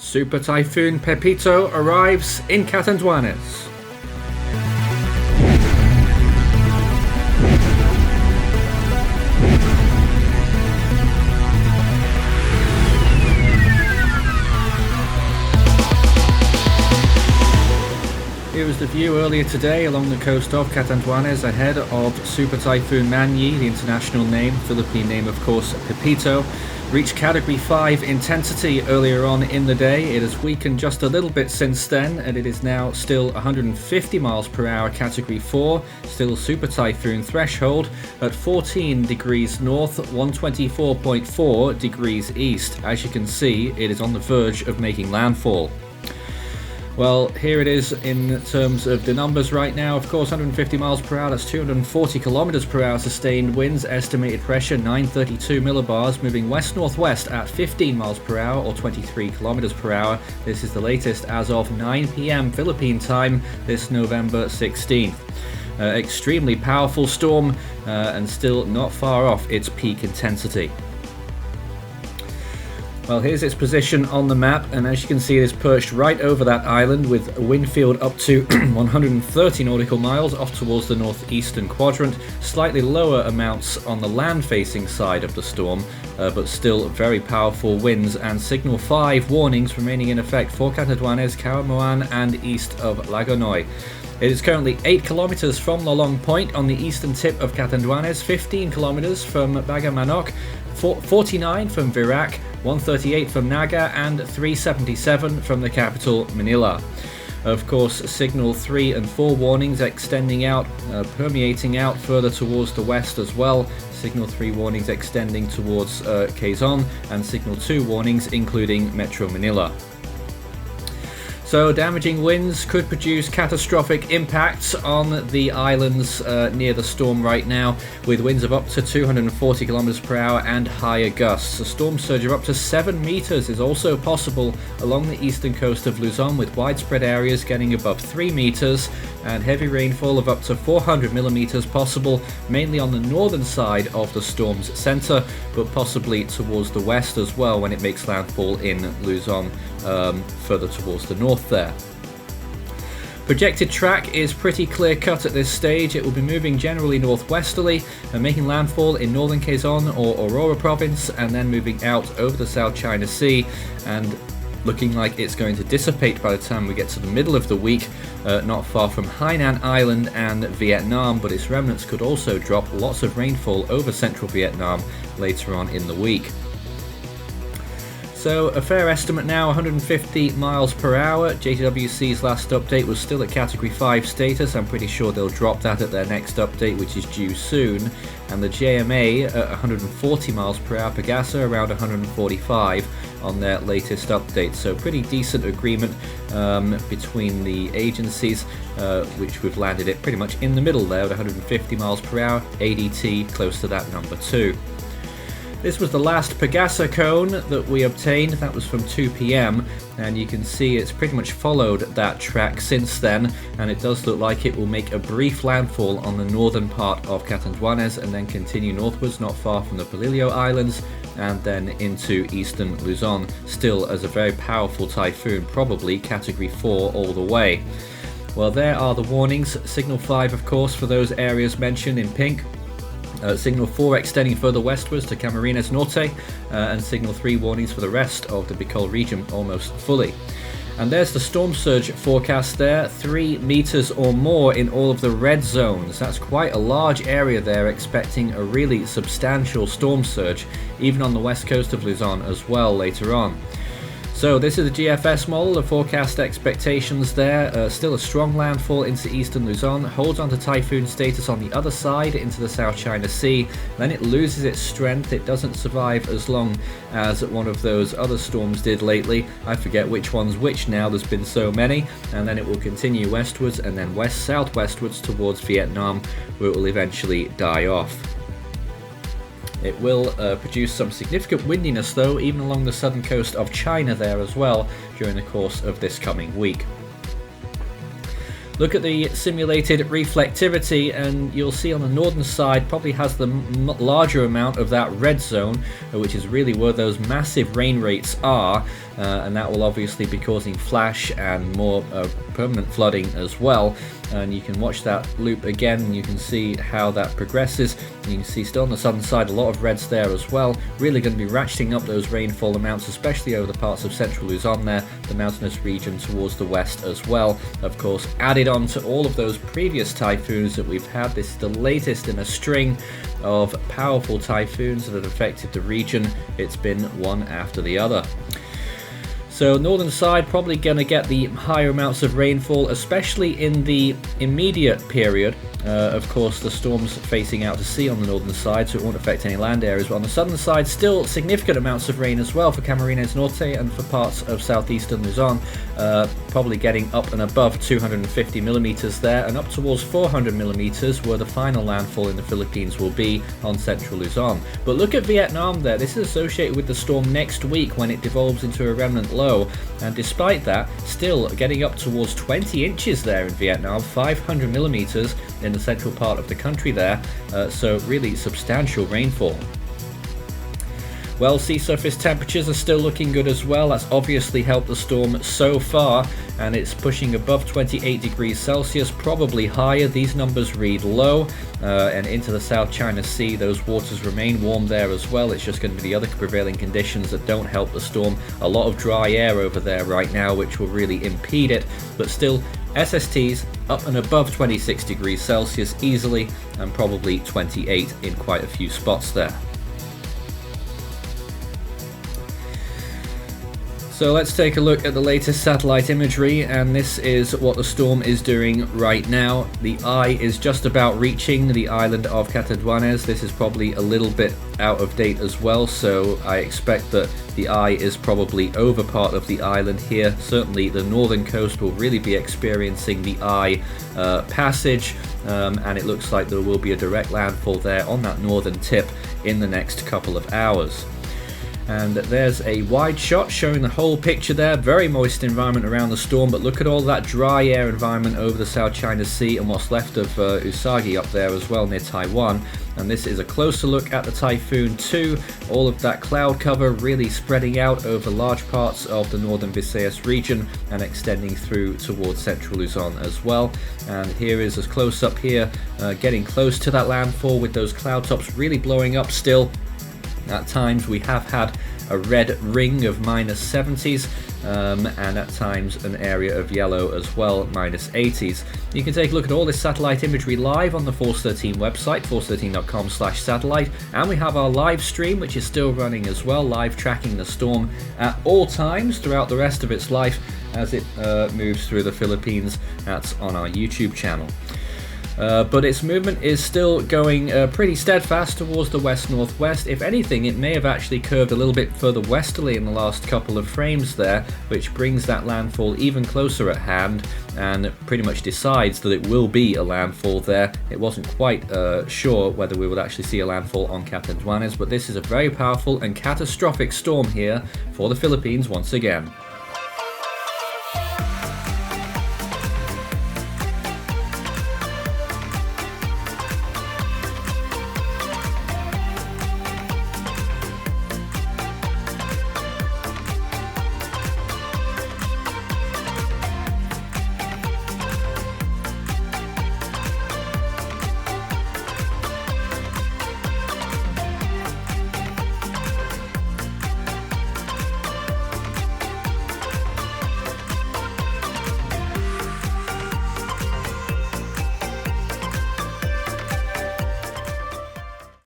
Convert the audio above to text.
Super Typhoon Pepito arrives in Catanduanes. Here is the view earlier today along the coast of Catanduanes ahead of Super Typhoon Man-yi, the international name, Philippine name of course, Pepito. Reached Category 5 intensity earlier on in the day. It has weakened just a little bit since then, and it is now still 150 miles per hour Category 4, still Super Typhoon threshold at 14 degrees north, 124.4 degrees east. As you can see, it is on the verge of making landfall. Well, here it is in terms of the numbers right now. Of course, 150 miles per hour, that's 240 kilometers per hour sustained winds, estimated pressure 932 millibars, moving west-northwest at 15 miles per hour or 23 kilometers per hour. This is the latest as of 9 p.m. Philippine time, this November 16th. Extremely powerful storm and still not far off its peak intensity. Well, here's its position on the map, and as you can see, it is perched right over that island with a wind field up to 130 nautical miles off towards the northeastern quadrant. Slightly lower amounts on the land-facing side of the storm, but still very powerful winds, and Signal 5 warnings remaining in effect for Catanduanes, Caramoan, and east of Lagonoy. It is currently 8 kilometers from Lolong Point on the eastern tip of Catanduanes, 15 kilometers from Bagamanok, 49 from Virac, 138 from Naga, and 377 from the capital, Manila. Of course, Signal 3 and 4 warnings extending out, permeating out further towards the west as well. Signal 3 warnings extending towards Quezon, and Signal 2 warnings including Metro Manila. So damaging winds could produce catastrophic impacts on the islands near the storm right now, with winds of up to 240 kilometers per hour and higher gusts. A storm surge of up to 7 meters is also possible along the eastern coast of Luzon, with widespread areas getting above 3 meters, and heavy rainfall of up to 400 millimeters possible, mainly on the northern side of the storm's center, but possibly towards the west as well when it makes landfall in Luzon, further towards the north there. Projected track is pretty clear cut at this stage. It will be moving generally northwesterly and making landfall in northern Quezon or Aurora province, and then moving out over the South China Sea, and looking like it's going to dissipate by the time we get to the middle of the week, not far from Hainan Island and Vietnam, but its remnants could also drop lots of rainfall over central Vietnam later on in the week. So a fair estimate now, 150 miles per hour. JTWC's last update was still at Category 5 status. I'm pretty sure they'll drop that at their next update, which is due soon. And the JMA at 140 miles per hour, Pagasa around 145 on their latest update. So pretty decent agreement between the agencies, which we've landed it pretty much in the middle there at 150 miles per hour, ADT close to that number too. This was the last Pagasa cone that we obtained. That was from 2 p.m. and you can see it's pretty much followed that track since then, and it does look like it will make a brief landfall on the northern part of Catanduanes and then continue northwards not far from the Palillo Islands and then into eastern Luzon, still as a very powerful typhoon, probably Category 4 all the way. Well, there are the warnings. Signal 5 of course for those areas mentioned in pink. Signal 4 extending further westwards to Camarines Norte, and Signal 3 warnings for the rest of the Bicol region almost fully. And there's the storm surge forecast there, 3 meters or more in all of the red zones. That's quite a large area there, expecting a really substantial storm surge, even on the west coast of Luzon as well later on. So this is the GFS model, the forecast expectations there. Still a strong landfall into eastern Luzon, holds on to typhoon status on the other side into the South China Sea. Then it loses its strength. It doesn't survive as long as one of those other storms did lately. I forget which one's which now, there's been so many. And then it will continue westwards and then west-southwestwards towards Vietnam, where it will eventually die off. It will produce some significant windiness though, even along the southern coast of China there as well during the course of this coming week. Look at the simulated reflectivity and you'll see on the northern side probably has the larger amount of that red zone, which is really where those massive rain rates are. and that will obviously be causing flash and more permanent flooding as well. And you can watch that loop again and you can see how that progresses. You can see still on the southern side a lot of reds there as well, really going to be ratcheting up those rainfall amounts, especially over the parts of central Luzon there, the mountainous region towards the west as well. Of course, added on to all of those previous typhoons that we've had, this is the latest in a string of powerful typhoons that have affected the region. It's been one after the other. So northern side probably going to get the higher amounts of rainfall, especially in the immediate period. Of course, the storm's facing out to sea on the northern side, so it won't affect any land areas. But on the southern side, still significant amounts of rain as well for Camarines Norte and for parts of southeastern Luzon. Probably getting up and above 250 millimeters there, and up towards 400 millimeters where the final landfall in the Philippines will be on central Luzon. But look at Vietnam there. This is associated with the storm next week when it devolves into a remnant low. And despite that, still getting up towards 20 inches there in Vietnam, 500 millimeters in the central part of the country there, so really substantial rainfall. Well, sea surface temperatures are still looking good as well. That's obviously helped the storm so far, and it's pushing above 28 degrees Celsius, probably higher. These numbers read low, and into the South China Sea, those waters remain warm there as well. It's just going to be the other prevailing conditions that don't help the storm. A lot of dry air over there right now, which will really impede it, but still SSTs up and above 26 degrees Celsius easily, and probably 28 in quite a few spots there. So let's take a look at the latest satellite imagery, and this is what the storm is doing right now. The eye is just about reaching the island of Catanduanes. This is probably a little bit out of date as well, so I expect that the eye is probably over part of the island here. Certainly the northern coast will really be experiencing the eye passage, and it looks like there will be a direct landfall there on that northern tip in the next couple of hours. And there's a wide shot showing the whole picture there. Very moist environment around the storm, but look at all that dry air environment over the South China Sea and what's left of Usagi up there as well near Taiwan. And this is a closer look at the Typhoon 2. All of that cloud cover really spreading out over large parts of the northern Visayas region and extending through towards central Luzon as well. And here is a close up here, getting close to that landfall with those cloud tops really blowing up still. At times we have had a red ring of -70s, and at times an area of yellow as well, -80s. You can take a look at all this satellite imagery live on the Force 13 website, force13.com/satellite, and we have our live stream which is still running as well, live tracking the storm at all times throughout the rest of its life as it moves through the Philippines. That's on our YouTube channel. But its movement is still going pretty steadfast towards the west-northwest. If anything, it may have actually curved a little bit further westerly in the last couple of frames there, which brings that landfall even closer at hand and pretty much decides that it will be a landfall there. It wasn't quite sure whether we would actually see a landfall on Catanduanes, but this is a very powerful and catastrophic storm here for the Philippines once again.